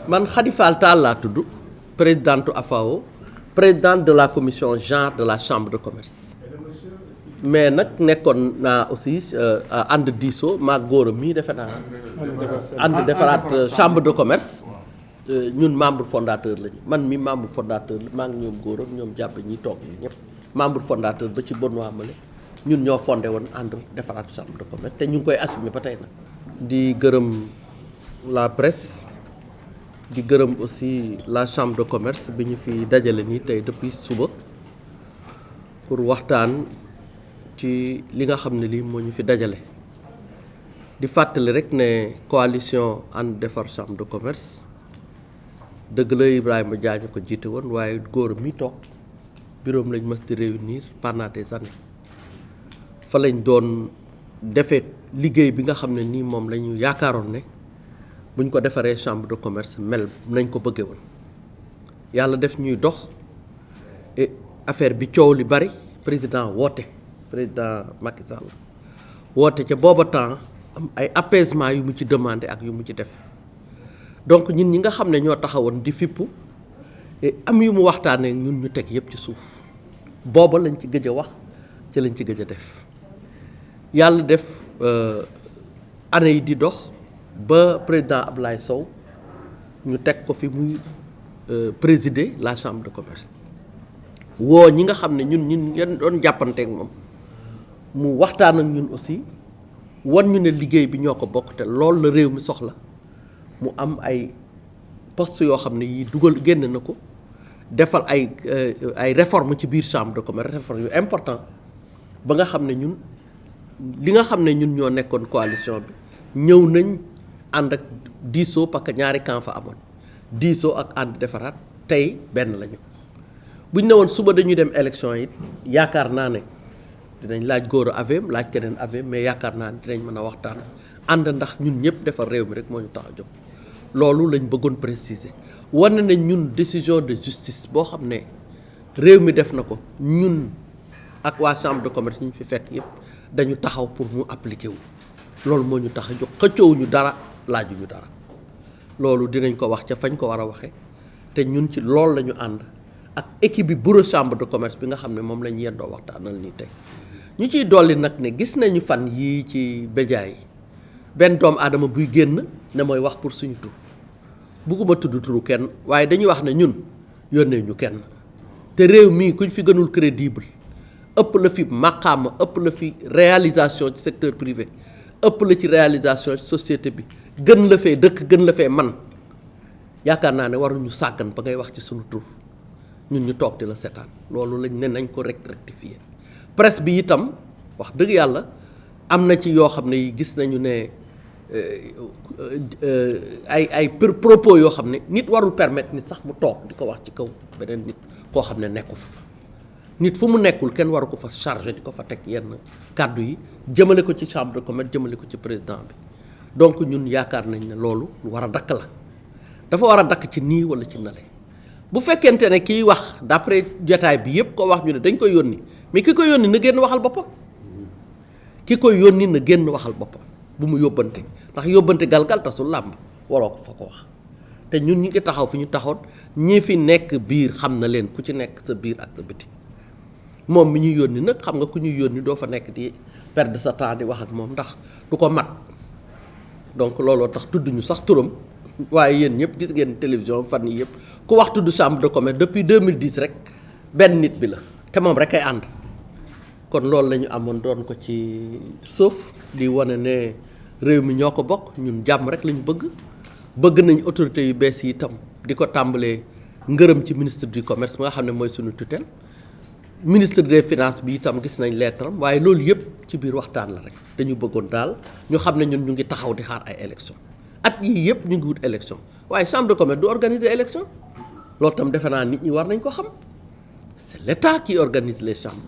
man Khady Fall Tall laa tudd présidente AFAO présidente de la commission genre de la chambre de commerce mais nag nekkoon naa aussi ànd diisoo maag góor mii defe naa ànd defaraat chambre de commerce ñun membre fondateur lañu man mi membre fondateur la maa ngi ñoom góor ak ñoom jàpp ñi toog ñi ñëpp membre fondateur ba ci Benoît Male ñun ñoo fondé woon ànd defaraat chambre de commerce te ñu ngi koy assumer ba tey nag di gërëm la presse di gërëm aussi la chambre de commerce bi ñu fi dajale nii tey depuis suba pour waxtaan ci li nga xam ne lii moo ñu fi dajale di fàttali rek ne coalition ànd defar chambre de commerce dëgg la Ibrahima Diagne ko jiite woon waaye góor mi toog bureau lañ mës di réunir pendant des années fa lañ doon defee liggéey bi nga xam ne nii moom la ñu yaakaaroon ne buñ ko defaree chambre de commerce mel nañ ko bëggee woon yàlla def ñuy dox et affaire bi coow li bari président Macky Sall woote ca booba temps am ay apaisement yu mu ci demandé ak yu mu ci def donc ñun ñi nga xam ne ñoo taxawoon di fippu am yu mu waxtaanee ñun ñu teg yëpp ci suuf booba lañ ci gëj a wax ci lañ ci gëj a def yàlla def année yi di dox ba président Ablaye Sow ñu teg ko fi muy présider la chambre de commerce woo ñi nga xam ne ñun yan doon jàppanteek moom mu waxtaan ak ñun aussi wan ñu ne liggéey bi ñoo ko bokk te loolu la réew mi soxla mu am ay poste yoo xam ne yi dugal génn na ko defal ay réforme ci biir chambre de commerce réforme yu important ba nga xam ne ñun li nga xam ne ñun ñoo nekkoon coalition bi ñëw nañ ànd ak diisoo parce que ñaari camp fa amoon diisoo ak ànd defaraat tey benn lañu bu ñu ne woon suba dañuy dem élection yi yaakaar naa ne dinañ laaj góor a aveem laaj keneen aveem mais yaakaar naa ne dinañ mën a waxtaan ànd ndax ñun ñëpp defar réew mi rek moo ñu tax a jóg loolu lañ bëggoon préciser wane nañ ñun décision de justice boo xam ne réew mi def na ko ñun ak waa chambre de commerce ñu fi fekk yëpp dañu taxaw pour mu appliquer wu loolu moo ñu tax a jóg xëccoowuñu dara laajuñu dara loolu dinañ ko wax ca fañ ko war a waxee te ñun ci loolu la ñu ànd ak équipe bi bureau chambre de commerce bi nga xam ne moom la ñu yendoo waxtaanal nii tey ñu ciy dolli nag ne gis nañu fan yii ci média yi benn doomu aadama buy génn ne mooy wax pour suñu tur bugguma tudd turu kenn waaye dañuy wax ne ñun yónnee ñu kenn te réew mii kuñ fi gënul crédible ëpp la fi maqaama ëpp la fi réalisation ci secteur privé ëpp la ci réalisation ci société bi gën la fee dëkk gën la fee man yaakaar naa ne waruñu sàggan ba ngay wax ci suñu tur ñun ñu toog di la seetaan loolu lañ ne nañ ko rectifier presse bi itam wax dëgg yàlla am na ci yoo xam ne gis nañu ne ay propos yoo xam ne nit warul permettre nit sax mu toog di ko wax ci kaw beneen nit koo xam ne nekku fa nit fu mu nekkul kenn waru ko fa chargé di ko fa teg yenn kàddu yi jëmale ko ci chambre de commerce jëmale ko ci président bi donc ñun yaakaar nañ ne loolu lu war a dakk la dafa war a dakk ci nii wala ci nale bu fekkente ne kiy wax d'après jotaay bi yëpp ko wax ñu ne dañ koy yónni mais ki koy yónni na génn waxal boppam ki koy yónni na génn waxal boppam bu mu yóbbante ndax yóbbante galgal tasul làmb waroo ko fa ko wax te ñun ñi ngi taxaw fi ñu taxoon ñi fi nekk biir xam na leen ku ci nekk sa biir ak sa biti moom mi ñuy yónni nag xam nga ku ñuy yónni doo fa nekk di perdre sa temps di wax ak moom ndax du ko mat donc looloo tax tudd ñu sax turam waaye yéen ñëpp gis ngeen télévision fan yi yëpp ku wax tudd chambre de commerce depuis 2010 rek benn nit bi la te moom rek ay ànd kon loolu la ñu amoon doon ko ci suuf di wane ne réew mi ñoo ko bokk ñun jàmm rek la ñu bëgg nañ autorités yu bees yi itam di ko tàmbalee ngërëm ci ministre du commerce bi nga xam ne mooy suñu tutelle ministre des finances bi itam gis nañ lettre am waaye loolu yëpp ci biir waxtaan la rek dañu bëggoon daal ñu xam ne ñun ñu ngi taxaw di xaar ay élection at yii yëpp ñu ngi wut élection waaye chambre de commerce du organiser élection loolu itam defe naa nit ñi war nañ ko xam c'est l'État qui organise les chambres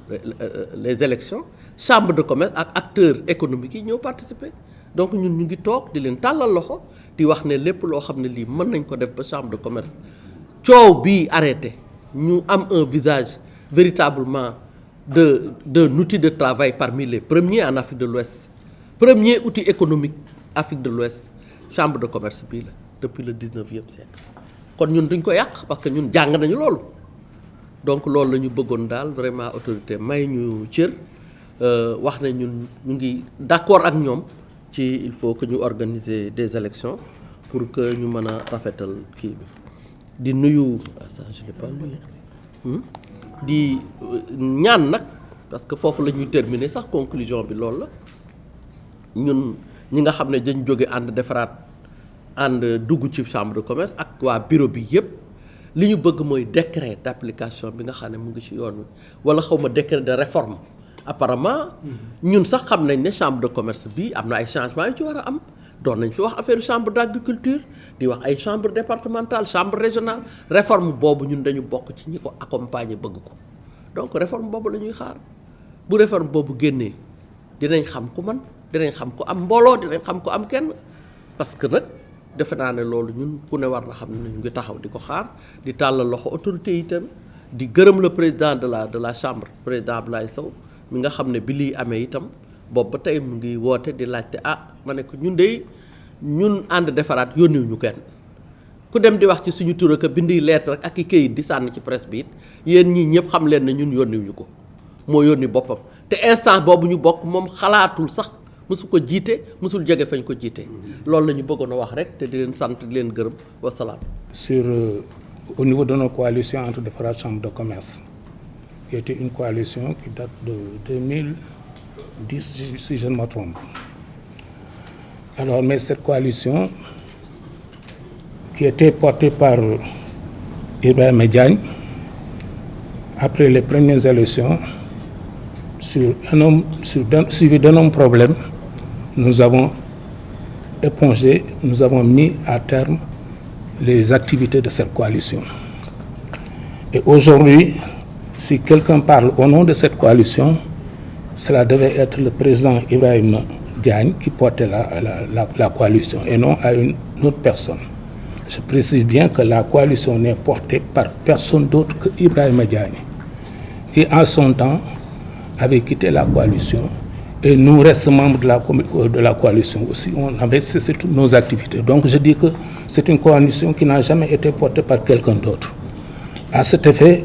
les élections chambre de commerce ak acteurs économiques yi ñëw participer donc ñun ñu ngi toog di leen tàllal loxo di wax ne lépp loo xam ne lii mën nañ ko def ba chambre de commerce coow bii arrêté ñu am un visage véritablement d'un outil de travail parmi les premiers en Afrique de l'Ouest premier outil économique Afrique de l'Ouest chambre de commerce bii la depuis le 19e siècle kon ñun duñ ko yàq parce que ñun jàng nañu loolu donc loolu la ñu bëggoon daal vraiment autorité may ñu cër wax ne ñun ñu ngi d'accord ak ñoom ci il faut que ñu organiser des élections pour que ñu mën a rafetal kii bi di nuyu ça je l'ai pas lu di ñaan nag parce que foofu la ñuy terminer sax conclusion bi loolu la ñun ñi nga xam ne dañ jóge ànd defaraat ànd dugg ci chambre de commerce ak waa bureau bi yépp li ñu bëgg mooy décret d'application bi nga xam ne mu ngi ci yoon wi wala xawma décret de réforme apparemment ñun sax xam nañ ne chambre de commerce bi am na ay changements yu ci war a am doon nañ fi wax affaire chambre d'agriculture di wax ay chambre départementale chambre régionale réforme boobu ñun dañu bokk ci ñi ko accompagner bëgg ko donc réforme boobu la ñuy xaar bu réforme boobu génnee dinañ xam ku man dinañ xam ku am mbooloo dinañ xam ku am kenn parce que nag defe naa ne loolu ñun ku ne war na xam ne ñu ngi taxaw di ko xaar di tàllal loxo autorité yi itam di gërëm le président de la chambre président Abdoulaye Sow mi nga xam ne bi lii amee itam boobu ba tey mu ngi woote di laajte ma ne ko ñun ànd defaraat yónniw ñu kenn ku dem di wax ci suñu tur ak bindi lettre rek ak i këyit di sànni ci presse bi it yéen ñii ñëpp xam leen ne ñun yónniw ñu ko moo yónni boppam te instant boobu ñu bokk moom xalaatul sax mësu ko jiite mësul jege fañ ko jiite loolu la ñu bëggoon a wax rek te di leen sant di leen gërëm wasalaam. Au niveau de nos coalitions entre différentes chambres de commerce, qui était une coalition qui date de 2010, si je ne me trompe. Alors, mais cette coalition, qui était portée par Ibrahima Diagne, après les premières élections, suivi d'un nombre de problèmes, nous avons épongé, nous avons mis à terme les activités de cette coalition. Et aujourd'hui, si quelqu'un parle au nom de cette coalition, cela devait être le président Ibrahima Diagne qui portait la coalition et non à une autre personne. Je précise bien que la coalition n'est portée par personne d'autre que Ibrahima Diagne, qui en son temps avait quitté la coalition. Et nous, restes membres de la coalition aussi, on avait cessé toutes nos activités. Donc je dis que c'est une coalition qui n'a jamais été portée par quelqu'un d'autre. À cet effet,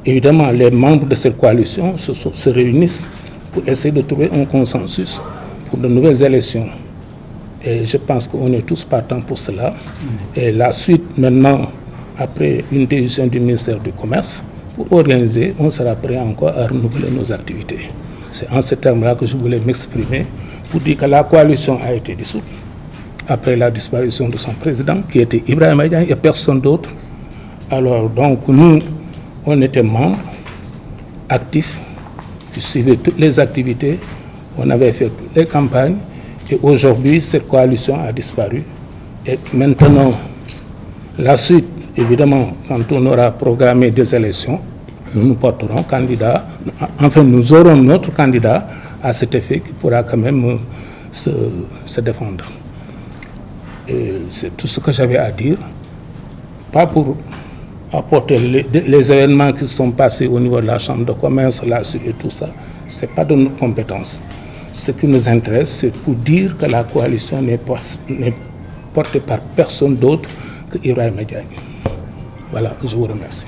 évidemment, les membres de cette coalition se réunissent pour essayer de trouver un consensus pour de nouvelles élections. Et je pense qu'on est tous partants pour cela. Et la suite, maintenant, après une décision du ministère du Commerce, pour organiser, on sera prêt encore à renouveler nos activités. C'est en ces termes-là que je voulais m'exprimer pour dire que la coalition a été dissoute après la disparition de son président, qui était Ibrahima Diagne et personne d'autre. Alors, donc, nous, on était membres actifs qui suivaient toutes les activités, on avait fait toutes les campagnes, et aujourd'hui, cette coalition a disparu. Et maintenant, la suite, évidemment, quand on aura programmé des élections, nous porterons candidat, enfin nous aurons notre candidat à cet effet qui pourra quand même se défendre. Et c'est tout ce que j'avais à dire, pas pour apporter les événements qui sont passés au niveau de la Chambre de commerce, la suite et tout ça, ce n'est pas de notre compétence. Ce qui nous intéresse, c'est pour dire que la coalition n'est portée par personne d'autre que Ibrahima Diagne. Voilà, je vous remercie.